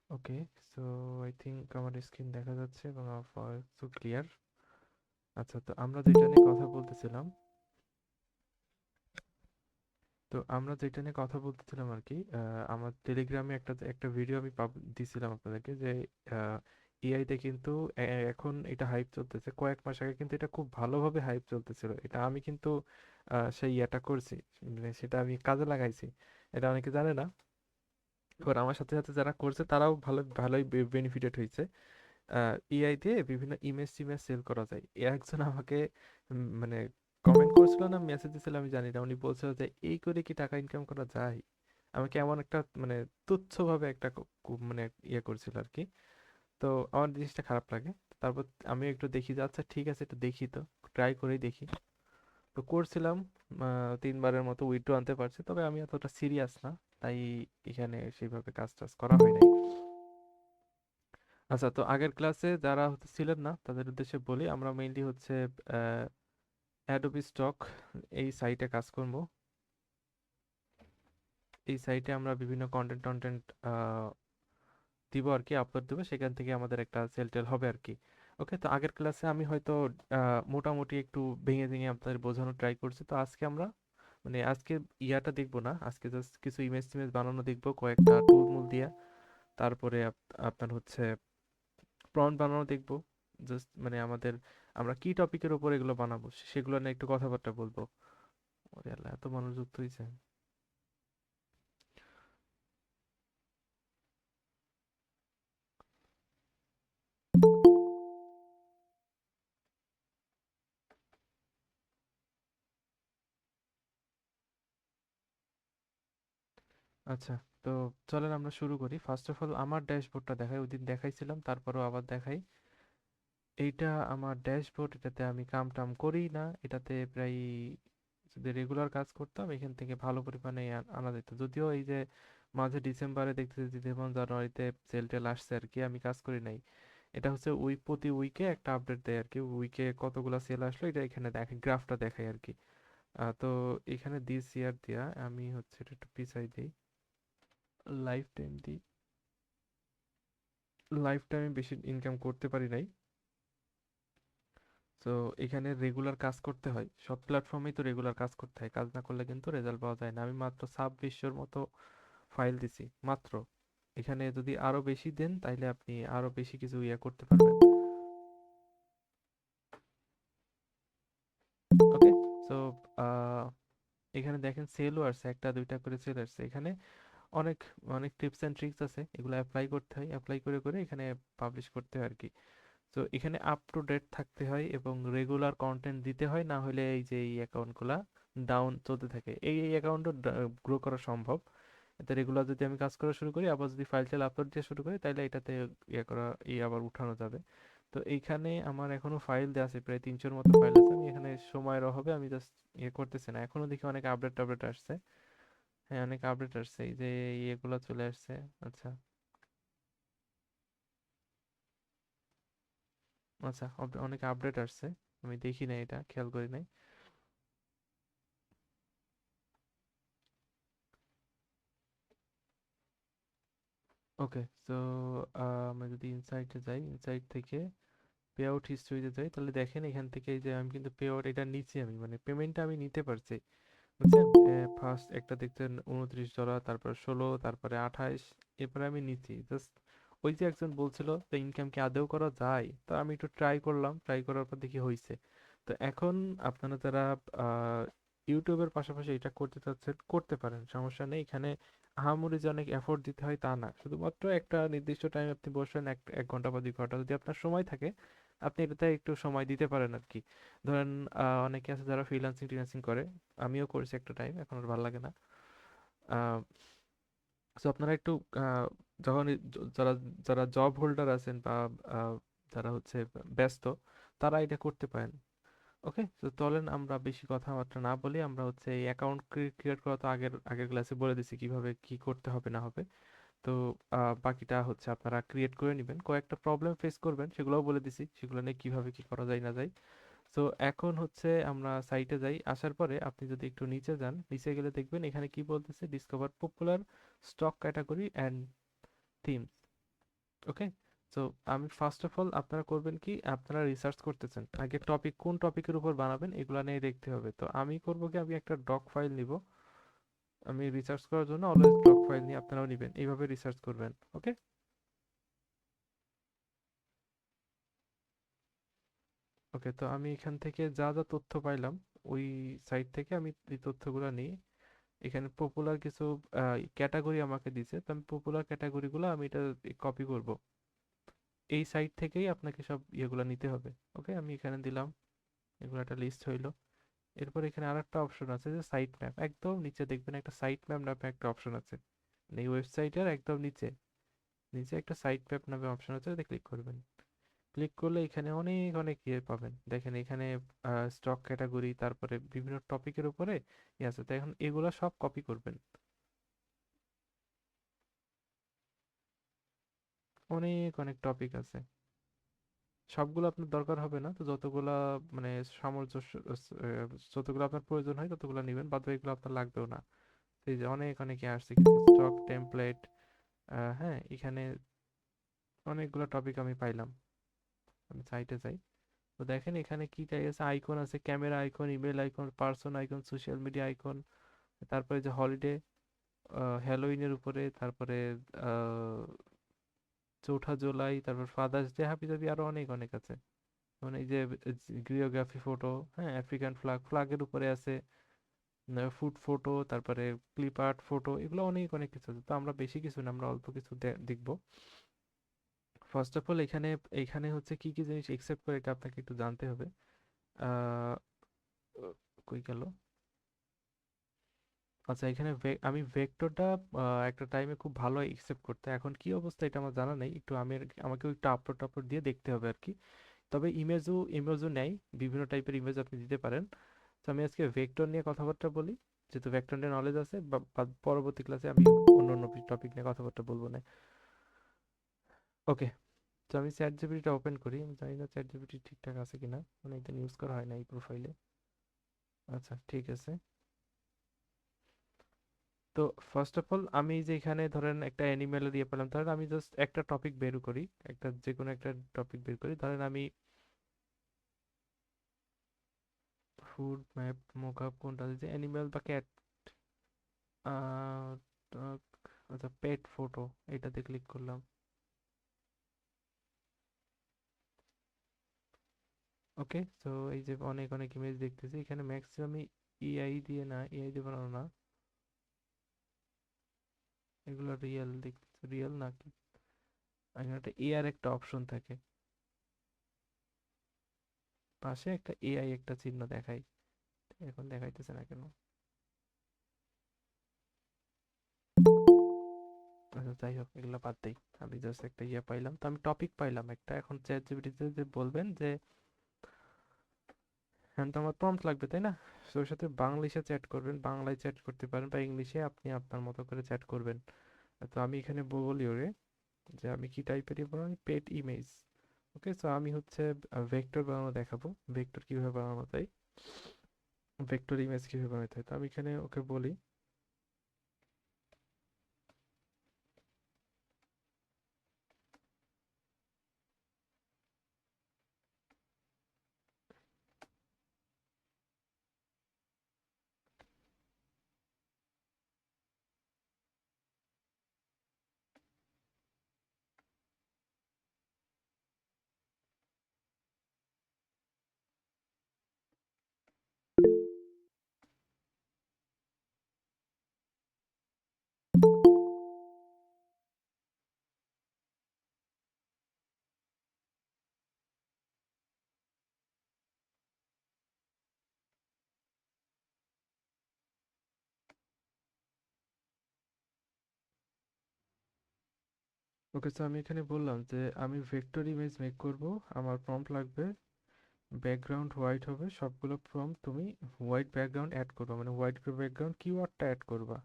Okay, so I think আমার screen দেখা যাচ্ছে এবং আমার ভয়েসও ক্লিয়ার। আচ্ছা, তো আমরা যেটা নিয়ে কথা বলতেছিলাম, আর কি, আমার টেলিগ্রামে একটা একটা ভিডিও আমি দিছিলাম আপনাদেরকে যে এআইতে কিন্তু এখন এটা হাইপ চলতেছে। কয়েক মাস আগে কিন্তু এটা খুব ভালোভাবে হাইপ চলতেছিল। এটা আমি কিন্তু সেই ইয়েটা করছি, মানে সেটা আমি কাজে লাগাইছি। এটা অনেকে জানে না। এবার আমার সাথে সাথে যারা করছে তারাও ভালোই বেনিফিটেড হয়েছে। এআই দিয়ে বিভিন্ন ইমেজ টিমেজ সেল করা যায়। একজন আমাকে মানে কমেন্ট করছিল না মেসেজ দিছিল আমি জানি না, উনি বলছিল যে এই করে কি টাকা ইনকাম করা যায়। আমাকে এমন একটা মানে তুচ্ছভাবে একটা মানে ইয়ে করছিল আর কি। তো আমার জিনিসটা খারাপ লাগে। তারপর আমি একটু দেখি যে আচ্ছা ঠিক আছে, একটু দেখি, তো ট্রাই করেই দেখি। তো করছিলাম, 3 বারের মতো উইথড্র আনতে পারছি, তবে আমি এতটা সিরিয়াস না, তাই এখানে সেইভাবে কাজ টাজ করা হয় নাই। আচ্ছা, তো আগের ক্লাসে যারা হচ্ছে ছিলেন না তাদের উদ্দেশ্যে বলি, আমরা মেইনলি হচ্ছে অ্যাডোবি স্টক এই সাইটে কাজ করব। এই সাইটে আমরা বিভিন্ন কন্টেন্ট টন্টেন্ট দিব আর কি, আপলোড দেবো, সেখান থেকে আমাদের একটা সেল টেল হবে আর কি। ওকে, তো আগের ক্লাসে আমি হয়তো মোটামুটি একটু ভেঙে ভেঙে আপনাদের বোঝানোর ট্রাই করছি। তো আজকে আমরা মানে আজকে ইয়াটা দেখবো না, আজকে জাস্ট কিছু ইমেজ টিমেজ বানানো দেখবো কয়েকটা টুল মুল দিয়ে। তারপরে আপনার হচ্ছে প্রম্পট বানানো দেখবো। জাস্ট মানে আমরা কি টপিকের উপর এগুলো বানাবো সেগুলো নিয়ে একটু কথাবার্তা বলবো। ওরে আল্লাহ, এত মানুষ যুক্ত হয়েছে। আচ্ছা, তো চলেন আমরা শুরু করি। ফার্স্ট অফ অল আমার ড্যাশবোর্ডটা দেখাই, ওই দিন দেখাইছিলাম তারপরেও আবার দেখাই। এইটা আমার ড্যাশবোর্ড, এটাতে আমি কাম টাম করি না। এটাতে প্রায় যদি রেগুলার কাজ করতাম এখান থেকে ভালো পরিমাণে আনা যেত। যদিও এই যে মাঝে ডিসেম্বরে দেখতেছি ডিসেম্বর জানুয়ারিতে সেল টেল আসছে আর কি, আমি কাজ করি নাই। এটা হচ্ছে প্রতি উইকে একটা আপডেট দেয় আর কি, উইকে কতগুলা সেল আসলো এটা এখানে দেখে, গ্রাফটা দেখায় আর কি। তো এখানে দিস ইয়ার দিয়া আমি হচ্ছে এটা একটু পিছাই দিই, লাইফ টাইম দিই। লাইফ টাইমে বেশি ইনকাম করতে পারি নাই। তো এখানে রেগুলার কাজ করতে হয়, সব প্ল্যাটফর্মেই তো রেগুলার কাজ করতে হয়, কাজ না করলে কিন্তু রেজাল্ট পাওয়া যায় না। আমি মাত্র 2600-র মতো ফাইল দিছি মাত্র। এখানে যদি আরো বেশি দেন তাইলে আপনি আরো বেশি কিছু ইয়ে করতে পারবেন। ওকে, সো এখানে দেখেন সেলও আসছে, একটা দুইটা করে সেল আসছে এখানে। অনেক অনেক টিপস এন্ড ট্রিক্স আছে, এগুলো অ্যাপ্লাই করতে হয়, অ্যাপ্লাই করে করে এখানে পাবলিশ করতে হয় আর কি। তো এখানে আপ টু ডেট থাকতে হয় এবং রেগুলার কন্টেন্ট দিতে হয়, না হলে এই যে এই অ্যাকাউন্টগুলা ডাউন চলতে থাকে। এই অ্যাকাউন্টও গ্রো করা সম্ভব। এতে রেগুলার যদি আমি কাজ করা শুরু করি, আবার যদি ফাইল টাইল আপলোড দিয়ে শুরু করি, তাহলে এটাতে ইয়ে করা আবার উঠানো যাবে। তো এইখানে আমার এখনো ফাইল দেওয়া আছে, প্রায় 300-র মতো ফাইল আছে। আমি এখানে সময়ের অভাবে আমি জাস্ট ইয়ে করতেছি না। এখনো দেখি অনেক আপডেট টাপডেট আসছে। হ্যাঁ, অনেক আপডেট আসছে, এই যে ইয়েগুলো চলে আসছে। আচ্ছা, আচ্ছা, অনেক আপডেট আসছে, আমি দেখি নাই, এটা খেয়াল করি নাই। ওকে, সো আমরা যদি ইনসাইটে যাই, ইনসাইট থেকে পে আউট হিস্ট্রিতে যাই, তাহলে দেখেন এখান থেকে এই যে আমি কিন্তু পে আউট এটা নিচ্ছি, আমি মানে পেমেন্টটা আমি নিতে পারছি, বুঝছেন। ফার্স্ট একটা দেখতেন $29, তারপর 16, তারপরে 28, এরপরে আমি নিচ্ছি জাস্ট। ওই যে একজন বলছিল যে ইনকাম কি আদেও করা যায়, তো আমি একটু ট্রাই করলাম, ট্রাই করার পর দেখি হয়েছে। তো এখন আপনারা যারা ইউটিউবের পাশাপাশি এটা করতে চাচ্ছেন করতে পারেন, সমস্যা নেই এখানে। আহামরি যে অনেক এফোর্ট দিতে হয় তা না, শুধুমাত্র একটা নির্দিষ্ট টাইম আপনি বসেন, 1 ঘন্টা বা 2 ঘন্টা যদি আপনার সময় থাকে, আপনি এটাতে একটু সময় দিতে পারেন আর কি। ধরেন অনেকে আছে যারা ফ্রিল্যান্সিং টিল্যান্সিং করে, আমিও করছি একটা টাইম, এখন আর ভালো লাগে না। সো আপনারা একটু আহ, যখন যারা যারা জব হোল্ডার আছেন বা আহ, যারা হচ্ছে ব্যস্ত, তারা এটা করতে পারেন। ওকে, তো চলেন আমরা বেশি কথাবার্তা না বলি, আমরা হচ্ছে এই অ্যাকাউন্ট ক্রিয়েট করা তো আগের আগের ক্লাসে বলে দিছি কিভাবে কি করতে হবে না হবে। তো বাকিটা হচ্ছে আপনারা ক্রিয়েট করে নেবেন, কয়েকটা প্রবলেম ফেস করবেন সেগুলোও বলে দিছি, সেগুলো নিয়ে কিভাবে কি করা যায় না যায়। তো এখন হচ্ছে আমরা সাইটে যাই, আসার পরে আপনি যদি একটু নিচে যান, নিচে গেলে দেখবেন এখানে কি বলতেছে, discover popular stock category and themes. Okay. তো আমি ফার্স্ট অফ অল আপনারা করবেন কি, আপনারা রিসার্চ করতেছেন আগে টপিক কোন টপিকের উপর বানাবেন এগুলো নিয়ে দেখতে হবে। তো আমি করবো কি, আমি একটা ডক ফাইল নিব, আমি রিসার্চ করার জন্য অলওয়েজ ডক ফাইল নিয়ে আপনারাও নেবেন, এইভাবে রিসার্চ করবেন। ওকে। ওকে, তো আমি এখান থেকে যা যা তথ্য পাইলাম ওই সাইট থেকে আমি এই তথ্যগুলো নিই। এখানে পপুলার কিছু ক্যাটাগরি আমাকে দিছে, তো আমি পপুলার ক্যাটাগরিগুলো আমি এটা কপি করব। এই সাইট থেকেই আপনাকে সব ইয়েগুলো নিতে হবে। ওকে, আমি এখানে দিলাম, এগুলো একটা লিস্ট হইলো। এরপর এখানে আরেকটা অপশন আছে যে সাইট ম্যাপ, একদম নিচে দেখবেন একটা সাইট ম্যাপ নামে একটা অপশন আছে। মানে এই ওয়েবসাইটের একদম নিচে নিচে একটা সাইট ম্যাপ নামে অপশন আছে, ওতে ক্লিক করবেন। ক্লিক করলে এখানে অনেক অনেক ইয়ে পাবেন, দেখেন এখানে স্টক ক্যাটাগরি, তারপরে বিভিন্ন টপিকের উপরে ইয়ে আছে। তো এখন এগুলা সব কপি করবেন, অনেক অনেক টপিক আছে। সবগুলো আপনার দরকার হবে না, তো যতগুলা মানে সামঞ্জস্য যতগুলো আপনার প্রয়োজন হয় ততগুলো নেবেন, বাদ বাকিগুলো আপনার লাগবেও না। এই যে অনেক অনেক ইয়ে আসছে কিছু স্টক টেমপ্লেট। হ্যাঁ, এখানে অনেকগুলো টপিক আমি পাইলাম। আমি সাইটে যাই, তো দেখেন এখানে কি চাই আছে, আইকন আছে, camera icon, email icon, person icon, social media icon, তারপরে যে হলিডে, হ্যালোইনের উপরে, তারপরে আহ, 4ঠা জুলাই, তারপর ফাদার্স ডে, হাবি জাবি, আরো অনেক অনেক আছে। মানে এই যে গৃহগ্রাফি ফটো, হ্যাঁ, আফ্রিকান ফ্ল্যাগ, ফ্ল্যাগের উপরে আছে, ফুড ফটো, তারপরে ক্লিপ আর্ট ফটো, এগুলো অনেক অনেক কিছু আছে। তো আমরা বেশি কিছু না, আমরা অল্প কিছু দেখবো। ফার্স্ট অফ অল এখানে এখানে হচ্ছে কি কি জিনিস একসেপ্ট করে এটা আপনাকে একটু জানতে হবে। আহ কই গেল, আচ্ছা এখানে আমি ভেক্টরটা একটা টাইমে খুব ভালো একসেপ্ট করতে, এখন কি অবস্থা এটা আমার জানা নেই, একটু আমাকে একটু আপলোড টাপলোড দিয়ে দেখতে হবে আর কি। তবে ইমেজও নেয়, বিভিন্ন টাইপের ইমেজ আপনি দিতে পারেন। তো আমি আজকে ভেক্টর নিয়ে কথাবার্তা বলি, যেহেতু ভেক্টর নিয়ে নলেজ আছে, বা পরবর্তী ক্লাসে আমি অন্য অন্য টপিক নিয়ে কথাবার্তা বলবো না। ওকে, তো আমি চ্যাট জিপিটিটা ওপেন করি, আমি জানি না চ্যাট জিপিটি ঠিকঠাক আছে কিনা, অনেকদিন ইউজ করা হয় না এই প্রোফাইলে। আচ্ছা ঠিক আছে। তো ফার্স্ট অফ অল আমি যে এখানে ধরেন একটা অ্যানিমেলের দিয়ে পেলাম, ধরেন আমি জাস্ট একটা টপিক বের করি, একটা যে কোনো একটা টপিক বের করি, ধরেন আমি ফুড ম্যাপ মোকআপ কোনটা যে অ্যানিমেল বা ক্যাট, আচ্ছা পেট ফটো, এটাতে ক্লিক করলাম। ওকে, তো এই যে অনেক অনেক ইমেজ দেখতেছি এখানে, ম্যাক্সিমাম এআই দিয়ে না, এআই দিয়ে বানানো না, এগুলো রিয়েল দেখতেছি, রিয়েল নাকি। এখানে একটা এআর একটা অপশন থাকে, পাশে একটা এআই একটা চিহ্ন দেখায়, এখন দেখাইতেছে না কেন। আচ্ছা যাই হোক, এগুলো বাদ দেই। আমি জাস্ট একটা ইয়ে পাইলাম, তো আমি টপিক পাইলাম একটা, এখন চ্যাট জিপিটিতে যে বলবেন যে, এখন তো আমার প্রম্পট লাগবে তাই না, তো ওর সাথে বাংলিশে চ্যাট করবেন, বাংলায় চ্যাট করতে পারেন, বা ইংলিশে আপনি আপনার মতো করে চ্যাট করবেন। তো আমি এখানে বলি ওরে যে আমি কি টাইপের বানাই, পেট ইমেজ। ওকে, সো আমি হচ্ছে ভেক্টর বানানো দেখাবো, ভেক্টর কিভাবে বানানো যায়, ভেক্টর ইমেজ কিভাবে বানাতে হয়। তো আমি এখানে ওকে বলি, ওকে, তো আমি এখানে বললাম যে আমি ভেক্টর ইমেজ মেক করব, আমার প্রম্পট লাগবে ব্যাকগ্রাউন্ড হোয়াইট হবে, সবগুলো প্রম্পট তুমি হোয়াইট ব্যাকগ্রাউন্ড অ্যাড করবা, মানে হোয়াইট ব্যাকগ্রাউন্ড কিওয়ার্ডটা অ্যাড করবা।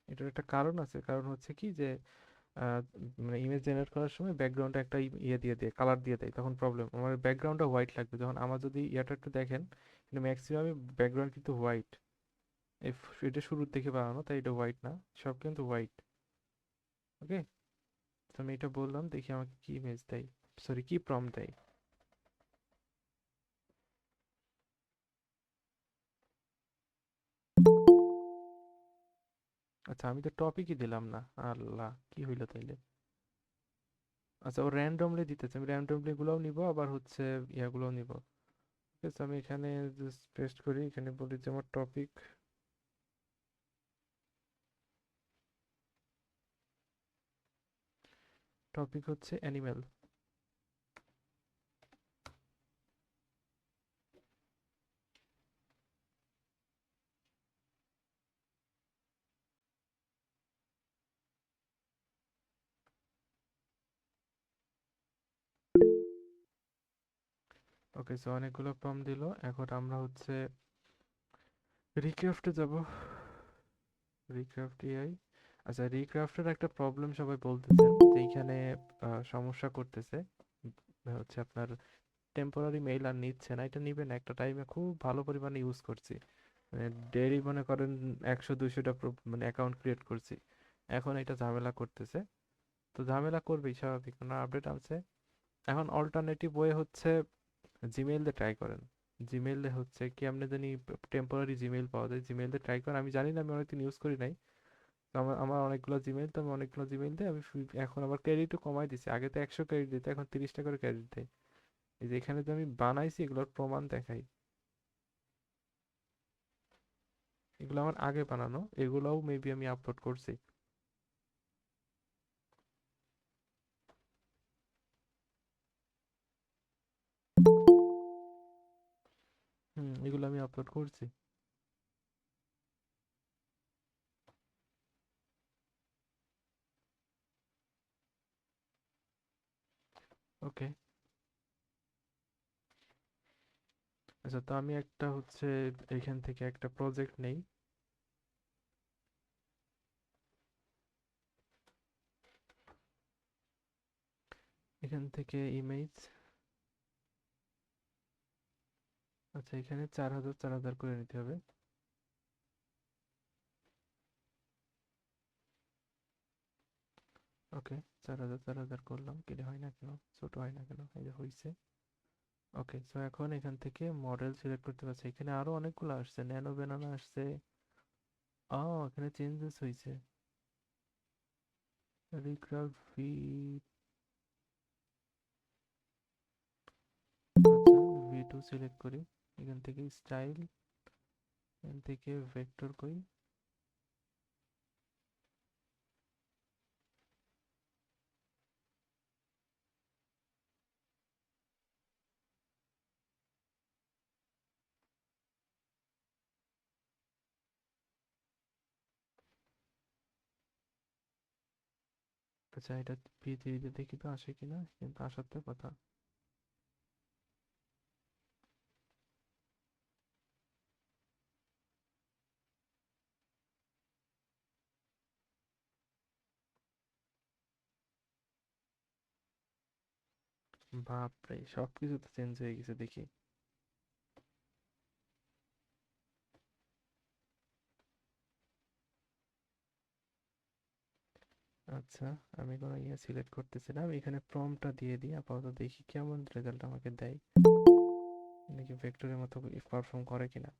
এটার একটা কারণ আছে, কারণ হচ্ছে কি যে আহ, মানে ইমেজ জেনারেট করার সময় ব্যাকগ্রাউন্ডে একটা ইয়ে দিয়ে দেয়, কালার দিয়ে দেয়, তখন প্রবলেম, আমার ব্যাকগ্রাউন্ডটা হোয়াইট লাগবে। যখন আমার যদি ইয়াটা একটু দেখেন, কিন্তু ম্যাক্সিমাম ব্যাকগ্রাউন্ড কিন্তু হোয়াইট, এটা শুরুর দিকে বানানো, তাই এটা হোয়াইট না, সব কিন্তু হোয়াইট। ওকে, তো আমি এটা বললাম, দেখি আমাকে কি ইমেজ দেয়, সরি কি প্রম্পট দেয়। আচ্ছা আমি তো টপিকই দিলাম না, আল্লাহ কি হইলো তাইলে। আচ্ছা ও র্যান্ডমলি দিতেছে, আমি র্যান্ডমলি গুলোও নিব আবার হচ্ছে ইয়াগুলোও নিব। ঠিক আছে, আমি এখানে জাস্ট পেস্ট করি, এখানে বলি যে আমার টপিক, টপিক হচ্ছে অ্যানিমেল। ওকে, সো অনেকগুলো প্রম্পট দিল, এখন আমরা হচ্ছে রিক্রাফটে যাব। Recraft AI. আচ্ছা রিক্রাফটের একটা প্রবলেম সবাই বলতেছেন যে এইখানে সমস্যা করতেছে, হচ্ছে আপনার টেম্পোরারি মেইল আর নিচ্ছে না। এটা নিবে না, একটা টাইমে খুব ভালো পরিমাণে ইউজ করছি, মানে ডেইলি মনে করেন 100-200টা মানে অ্যাকাউন্ট ক্রিয়েট করছি। এখন এটা ঝামেলা করতেছে, তো ঝামেলা করবেই স্বাভাবিক, কোনো আপডেট আছে। এখন অল্টারনেটিভ ওয়ে হচ্ছে জিমেইল দিয়ে ট্রাই করেন। জিমেইল দিয়ে হচ্ছে কি আপনি জানি টেম্পোরারি জিমেইল পাওয়া যায়, জিমেইল দিয়ে ট্রাই করেন। আমি জানি না, আমি অনেকদিন ইউজ করি নাই। তো আমার আমার অনেকগুলো জিমেইল, তো আমি অনেকগুলো জিমেইল দিয়ে আমি এখন আবার ক্রেডিটও কমাই দিছি, আগে তো 100 ক্রেডিট দিতে, এখন 30টা করে ক্রেডিট দেয়। এই যে এখানে যে আমি বানাইছি এগুলোর প্রমাণ দেখাই, এগুলো আমার আগে বানানো, এগুলোও মেবি আমি আপলোড করছি। এগুলো আমি আপলোড করছি। ওকে, আচ্ছা তো আমি একটা হচ্ছে এখান থেকে একটা প্রজেক্ট নেই। এখান থেকে ইমেজ, আচ্ছা এখানে 4000 করে নিতে হবে। ওকে, 4000 করলাম, কেটে হয় না কেন, ছোট হয় না কেন, এই যে হয়েছে। ওকে, সো এখন এখান থেকে মডেল সিলেক্ট করতে পারছি, এখানে আরো অনেকগুলো আসছে, ন্যানো ব্যানানা আসছে। এখানে চেঞ্জেস হয়েছে। রিক্রাফট ভি, আচ্ছা ভি2 সিলেক্ট করি, এখান থেকে স্টাইল, এখান থেকে ভেক্টর কই। আচ্ছা এটা ভি3 দেখি তো আসে কিনা, কিন্তু আসার তো কথা। বাপরে, সবকিছু তো চেঞ্জ হয়ে গেছে দেখি। আচ্ছা, আমি কোনো ইয়ে সিলেক্ট করতেছিলাম, এখানে প্রম্পটটা দিয়ে দিই আপাতত, দেখি কেমন রেজাল্ট আমাকে দেয়, দেখি ভেক্টরের মতো পারফর্ম করে কিনা।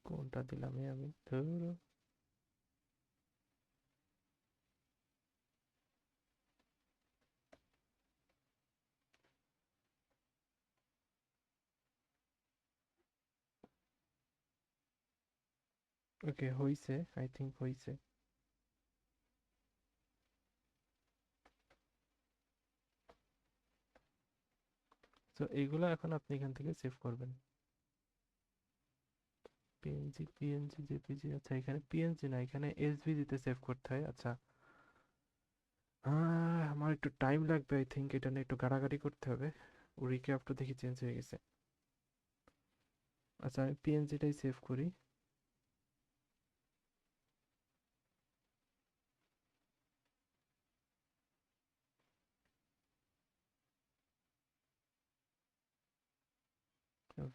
কোনটা দিলাম আমি, ধুর। ওকে হইছে, আই থিঙ্ক হইছে। তো এইগুলো এখন আপনি এখান থেকে সেভ করবেন। পিএনজি, পিএনজি, জেপিজি, আচ্ছা এখানে পিএনজি না, এখানে এসভিজি তে সেভ করতে হয়। আচ্ছা আমার একটু টাইম লাগবে, আই থিঙ্ক এটা নিয়ে একটু গাড়াগাড়ি করতে হবে। রিক্যাপটা দেখি চেঞ্জ হয়ে গেছে। আচ্ছা আমি পিএনজিটাই সেভ করি।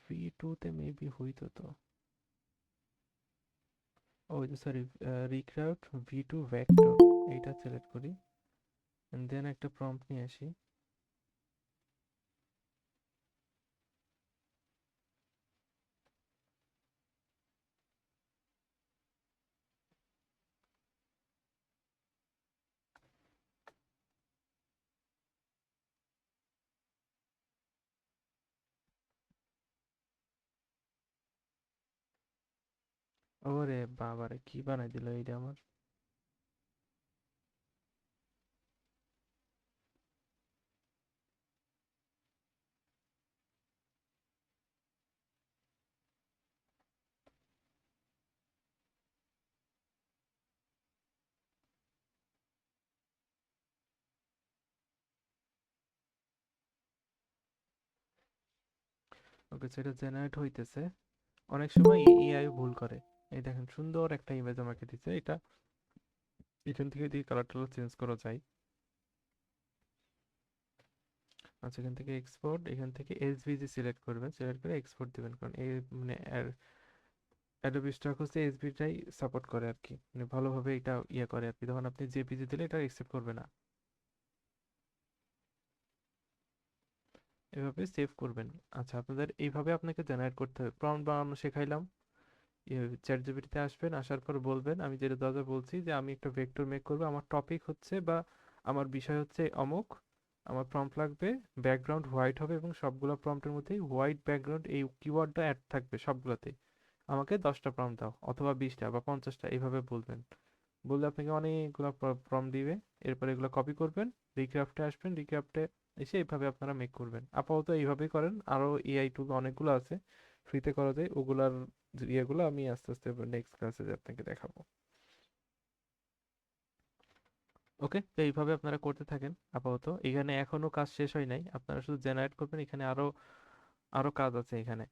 V2 তে মেবি হইতো তো। ও সরি, রিক্রাউট V2 ভেক্টর, এইটা সিলেক্ট করি, দেন একটা প্রম্পট নিয়ে আসি। ওরে বাবারে, কি বানাই দিল এইটা আমার। ওকে, সেটা জেনারেট হইতেছে। অনেক সময় এআই ভুল করে। এই দেখেন, সুন্দর একটা ইমেজ আমাকে দিচ্ছে এটা। এখান থেকে দিয়ে কালার টালার চেঞ্জ করা যায়। আচ্ছা, এখান থেকে এক্সপোর্ট, এখান থেকে এসভিজি সিলেক্ট করবেন, সিলেক্ট করে এক্সপোর্ট দিবেন, কারণ এই মানে অ্যাডোবি স্টক হচ্ছে এসভিটাই সাপোর্ট করে আর কি, মানে ভালোভাবে এটা ইয়ে করে আর কি, তখন আপনি জেপিজি দিলে এটা অ্যাকসেপ্ট করবে না। এভাবে সেভ করবেন। আচ্ছা, আপনাদের এইভাবে আপনাকে জেনারেট করতে হবে। প্রম্পট বানানো শেখাইলাম। চ্যাট জিপিটিতে আসবেন, আসার পর বলবেন আমি যেটা দাদা বলছি, যে আমি একটা ভেক্টর মেক করবো, আমার টপিক হচ্ছে বা আমার বিষয় হচ্ছে অমুক, আমার প্রম্পট লাগবে, ব্যাকগ্রাউন্ড হোয়াইট হবে এবং সবগুলো প্রম্পটের মধ্যেই হোয়াইট ব্যাকগ্রাউন্ড এই কিওয়ার্ডটা অ্যাড থাকবে সবগুলোতে। আমাকে 10টা প্রম্পট দাও, অথবা 20টা বা 50টা, এইভাবে বলবেন। বললে আপনাকে অনেকগুলো প্রম্পট দিবে। এরপর এগুলো কপি করবেন, রিক্রাফটে আসবেন, রিক্রাফটে এসে এইভাবে আপনারা মেক করবেন। আপাতত এইভাবেই করেন, আরো এআই টুল অনেকগুলো আছে ফ্রিতে করা যায়, ওগুলার ইয়েগুলো আমি আস্তে আস্তে নেক্সট ক্লাসে আপনাকে দেখাবো। ওকে, তো এইভাবে আপনারা করতে থাকেন। আপাতত এখানে এখনো কাজ শেষ হয় নাই, আপনারা শুধু জেনারেট করবেন, এখানে আরো আরো কাজ আছে এখানে।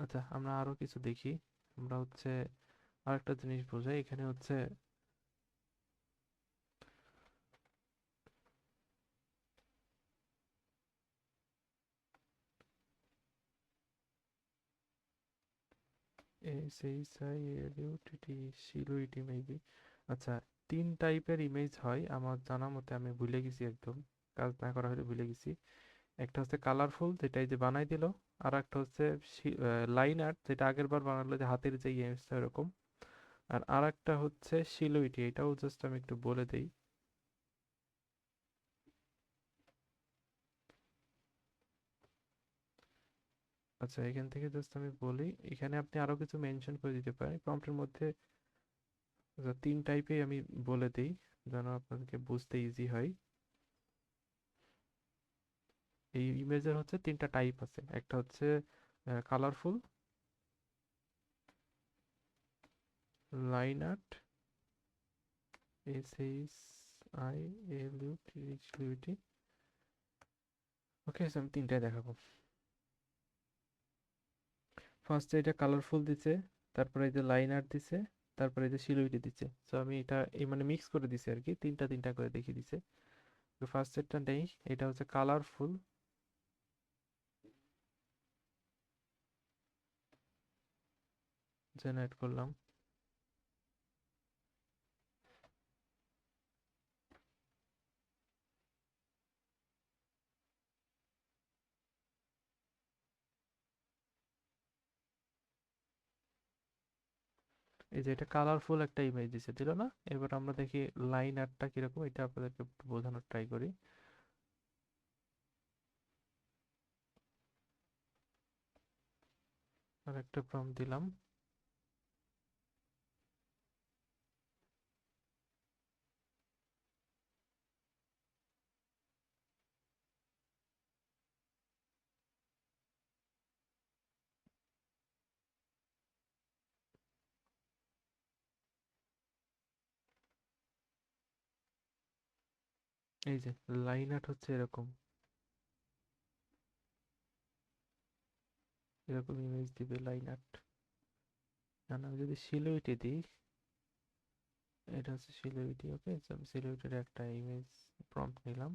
আচ্ছা, আমরা আরো কিছু দেখি। আমরা হচ্ছে আরেকটা জিনিস বোঝাই, এখানে হচ্ছে SHILUTT, শিলুইটি মেবি। আচ্ছা, তিন টাইপের ইমেজ হয় আমার জানা মতে, আমি ভুলে গেছি একদম, কাজ না করা হলে ভুলে গেছি। একটা হচ্ছে কালারফুল, যেটা এই যে বানাই দিল। আর একটা হচ্ছে লাইন আর্ট, যেটা আগের বার বানালো, যে হাতের যে ইমেজটা এরকম। আর একটা হচ্ছে শিলুইটি, এটাও জাস্ট আমি একটু বলে দেই। আচ্ছা, এখান থেকে জাস্ট আমি বলি, এখানে আপনি আরো কিছু মেনশন করে দিতে পারেন প্রম্পটের মধ্যে। আচ্ছা, তিন টাইপে আমি বলে দিই যেন আপনাদেরকে বুঝতে ইজি হয়। এই ইমেজের হচ্ছে তিনটা টাইপ আছে, একটা হচ্ছে কালারফুল, লাইন আর্ট, SHILUT। ওকে, আমি তিনটাই দেখাবো। ফার্স্টে এটা কালারফুল দিছে, তারপরে এই যে লাইন আর্ট দিছে, তারপরে এই যে শিলুইটি দিচ্ছে। তো আমি এটা এই মানে মিক্স করে দিছি আর কি, তিনটা তিনটা করে দেখিয়ে দিছে। তো ফার্স্ট সেটটা নেই, এটা হচ্ছে কালারফুল, জেনারেট করলাম। এই যে এটা কালারফুল একটা ইমেজ দিছে, দিল না? এবার আমরা দেখি লাইন আর্টটা কিরকম, এটা আপনাদেরকে একটু বোঝানোর ট্রাই করি। আর একটা প্রম্পট দিলাম। এই যে লাইন আর্ট হচ্ছে এরকম, এরকম ইমেজ দিবে লাইন আর্ট। না না, আমি যদি সিলুইটে দিই, এটা হচ্ছে সিলিউরিটি। ওকে, আমি সিলিউরিটির একটা ইমেজ প্রম্পট নিলাম।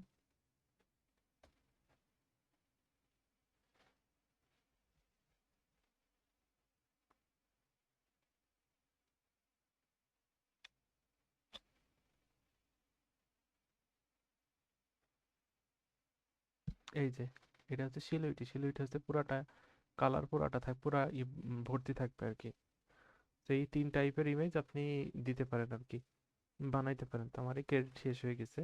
এই যে এটা হচ্ছে সিলিউরিটি। সিলিউরিটি হচ্ছে পুরাটা কালার, পুরাটা থাক পুরা ভর্তি থাকবে আর কি। তো এই তিন টাইপের ইমেজ আপনি দিতে পারেন আর কি, বানাইতে পারেন। তো আমার এই ক্রেডিট শেষ হয়ে গেছে।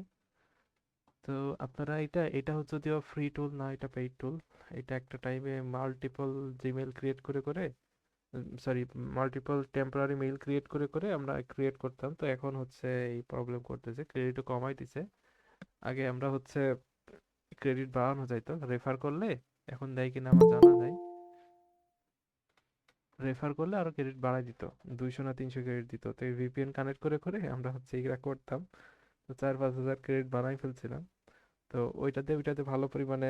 তো আপনারা এটা এটা হচ্ছে যদিও ফ্রি টুল না, এটা পেইড টুল। এটা একটা টাইমে মাল্টিপল জিমেল ক্রিয়েট করে করে, sorry, multiple temporary mail create করে করে আমরা ক্রিয়েট করতাম। তো এখন হচ্ছে এই প্রবলেম করতেছে, ক্রেডিটও কমাই দিছে। আগে আমরা হচ্ছে ক্রেডিট বাড়ানো যাইতো রেফার করলে, এখন দেয় কিনা আমার জানা নাই। রেফার করলে আরো ক্রেডিট বাড়াই দিত, 200 না 300 ক্রেডিট দিত। তো এই ভিপিএন কানেক্ট করে করে আমরা হচ্ছে এগুলা করতাম। তো 4-5 হাজার ক্রেডিট বানাই ফেলছিলাম। তো ওইটাতে ভালো পরিমাণে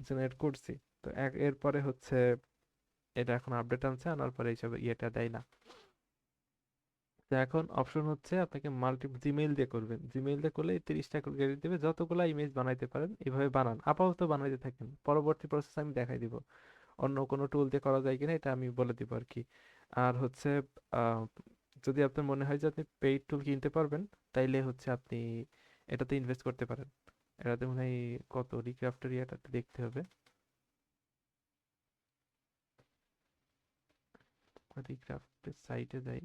জেনারেট করছি। তো এরপরে হচ্ছে এটা এখন আপডেট আনছে, আনার পরে এইসব ইয়েটা দেয় না। তো এখন অপশন হচ্ছে আপনাকে মাল্টি জিমেইল দিয়ে করবেন। জিমেইল দিয়ে করলে 30 টাকা ক্রেডিট দেবে, যতগুলা ইমেজ বানাইতে পারেন এইভাবে বানান, আপাতত বানাইতে থাকেন। পরবর্তী প্রসেস আমি দেখাই দিব, অন্য কোনো টুল দিয়ে করা যায় কিনা এটা আমি বলে দিব আর কি। আর হচ্ছে আহ, যদি আপনার মনে হয় যে আপনি পেইড টুল কিনতে পারবেন, তাইলে হচ্ছে আপনি এটাতে ইনভেস্ট করতে পারেন। এটাতে মনে হয় কত রিক্রাফ্টের ইয়েটাতে দেখতে হবে। রিক্রাফ্টের সাইটে যাই।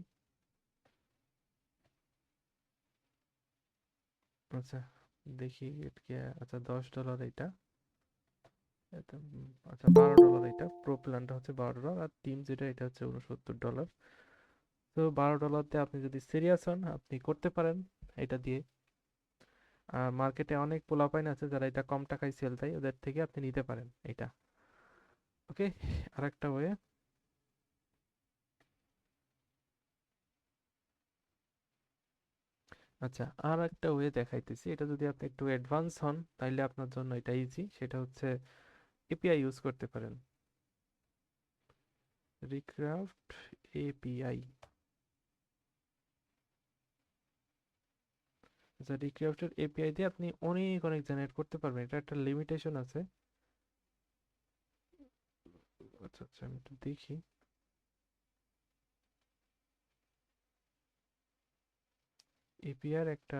আচ্ছা, দেখি এটা। আচ্ছা, $10 এটা। আচ্ছা, $12 এটা। প্রো প্ল্যানটা হচ্ছে $12, আর টিম যেটা এটা হচ্ছে $69। তো $12 দিয়ে আপনি যদি সিরিয়াস হন আপনি করতে পারেন এটা দিয়ে। আর মার্কেটে অনেক পোলাপাইন আছে যারা এটা কম টাকায় সেল দেয়, ওদের থেকে আপনি নিতে পারেন এটা। ওকে, আরেকটা ওয়ে। আচ্ছা, আর একটা ওয়ে দেখাইতেছি। এটা যদি আপনি একটু অ্যাডভান্স হন তাইলে আপনার জন্য এটা ইজি। সেটা হচ্ছে এপিআই ইউজ করতে পারেন। Recraft API. আচ্ছা, রিক্রাফটের এপিআই দিয়ে আপনি অনেক অনেক জেনারেট করতে পারবেন, এটা একটা লিমিটেশন আছে। আচ্ছা আচ্ছা, আমি একটু দেখি। এপিআর একটা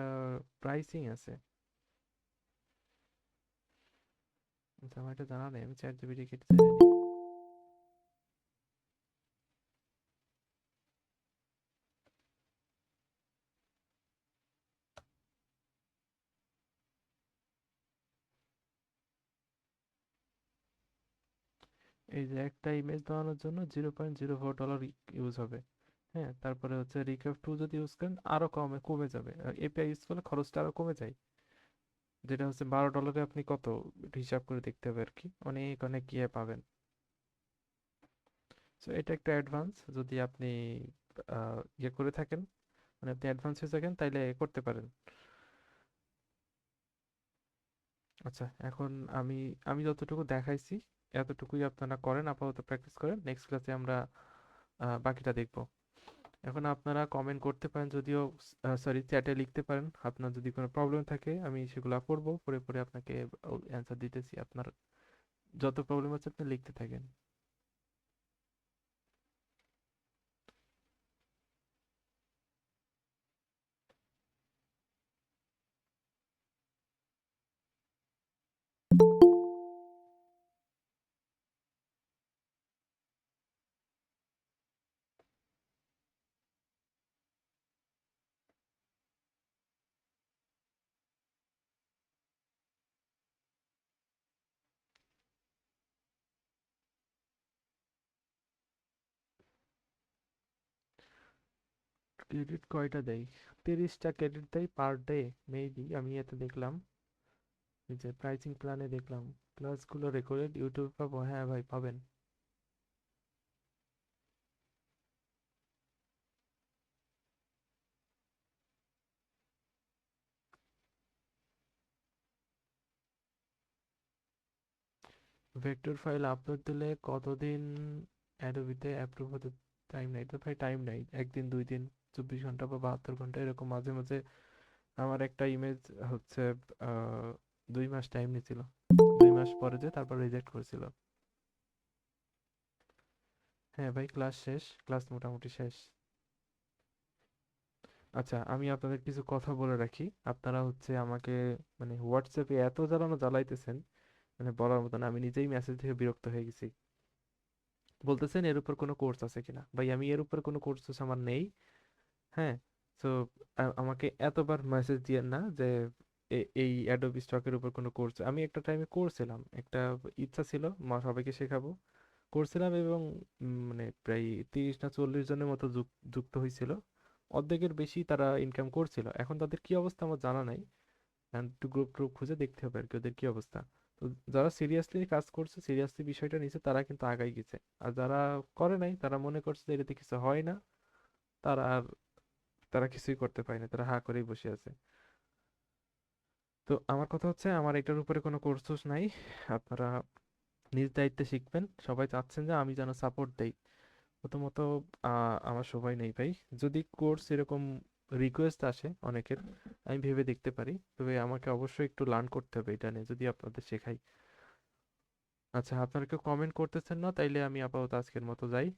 প্রাইসিং আছে। আচ্ছা, আমার এটা জানা নেই, আমি চ্যাট জিপিটি কেটে জেনে নিই। এই যে একটা ইমেজ বানানোর জন্য $0.04 ইউজ হবে। হ্যাঁ, তারপরে হচ্ছে রিক্রাফট টু যদি ইউজ করেন আরো কমে যাবে। এপিআই ইউজ করলে খরচটা আরো কমে যায়। যেটা হচ্ছে $12 আপনি কত, হিসাব করে দেখতে হবে আর কি, অনেক অনেক ইয়ে পাবেন। সো এটা একটা অ্যাডভান্স, যদি আপনি ইয়ে করে থাকেন, মানে আপনি অ্যাডভান্স হয়ে থাকেন তাইলে করতে পারেন। আচ্ছা, এখন আমি আমি যতটুকু দেখাইছি এতটুকুই আপনারা করেন, আপাতত প্র্যাকটিস করেন। নেক্সট ক্লাসে আমরা বাকিটা দেখব। এখন আপনারা কমেন্ট করতে পারেন, যদিও সরি, চ্যাটে লিখতে পারেন। আপনার যদি কোনো প্রবলেম থাকে আমি সেগুলো পড়বো, পড়ে পড়ে আপনাকে অ্যান্সার দিতেছি। আপনার যত প্রবলেম আছে আপনি লিখতে থাকেন। ক্রেডিট কয়টা দেয়? 30টা ক্রেডিট দেয় পার ডে, মেবি। আমি এতে দেখলাম, এই যে প্রাইসিং প্ল্যানে দেখলাম ক্লাসগুলো রেকর্ডেড ইউটিউব পাবো। হ্যাঁ ভাই, পাবেন। ভেক্টর ফাইল আপলোড দিলে কতদিন অ্যাডোবিতে অ্যাপ্রুভ হতে? টাইম নাই তো ভাই, টাইম নাই। একদিন 2 দিন, 24 ঘন্টা বা 72 ঘন্টা এরকম মাঝে মাঝে। আমার একটা ইমেজ হচ্ছে 2 মাস টাইম নিছিল, 2 মাস পরে যে তারপর রিজেক্ট করেছিল। হ্যাঁ ভাই, ক্লাস শেষ, ক্লাস মোটামুটি শেষ। আচ্ছা, আমি আপনাদের কিছু কথা বলে রাখি। আপনারা হচ্ছে আমাকে মানে হোয়াটসঅ্যাপে এত জ্বালাইতেছেন, মানে বলার মতো না। আমি নিজেই মেসেজ থেকে বিরক্ত হয়ে গেছি। বলতেছেন এর উপর কোনো কোর্স আছে কিনা। ভাই আমি এর উপর কোনো কোর্স আমার নেই। হ্যাঁ। তো আমাকে এতবার মেসেজ দিয়েন না যে এই অ্যাডোবি স্টকের উপর কোনো কোর্স। আমি একটা টাইমে করছিলাম, একটা ইচ্ছা ছিল সবাইকে শেখাবো, করছিলাম। এবং মানে প্রায় 30 না 40 জনের মতো যুক্ত হয়েছিল। অর্ধেকের বেশি তারা ইনকাম করছিল। এখন তাদের কি অবস্থা আমার জানা নাই, এখন একটু গ্রুপ ট্রুপ খুঁজে দেখতে হবে আর কি ওদের কি অবস্থা। তো যারা সিরিয়াসলি কাজ করছে, সিরিয়াসলি বিষয়টা নিচ্ছে, তারা কিন্তু আগাই গেছে। আর যারা করে নাই, তারা মনে করছে যে এটাতে কিছু হয় না, তারা আর তারা কিছুই করতে পারে না, তারা হা করেই বসে আছে। তো আমার কথা হচ্ছে, আমার এটার উপরে কোনো কোর্স নাই। আপনারা নিজ দায়িত্বে শিখবেন। সবাই চাচ্ছেন যে আমি যেন সাপোর্ট দেই, প্রথমত আমার সময় নেই ভাই। যদি কোর্স এরকম রিকোয়েস্ট আসে অনেকের, আমি ভেবে দেখতে পারি। তবে আমাকে অবশ্যই একটু লার্ন করতে হবে এটা নিয়ে, যদি আপনাদের শেখাই। আচ্ছা, আপনারা কেউ কমেন্ট করতেছেন না, তাইলে আমি আপাতত আজকের মতো যাই।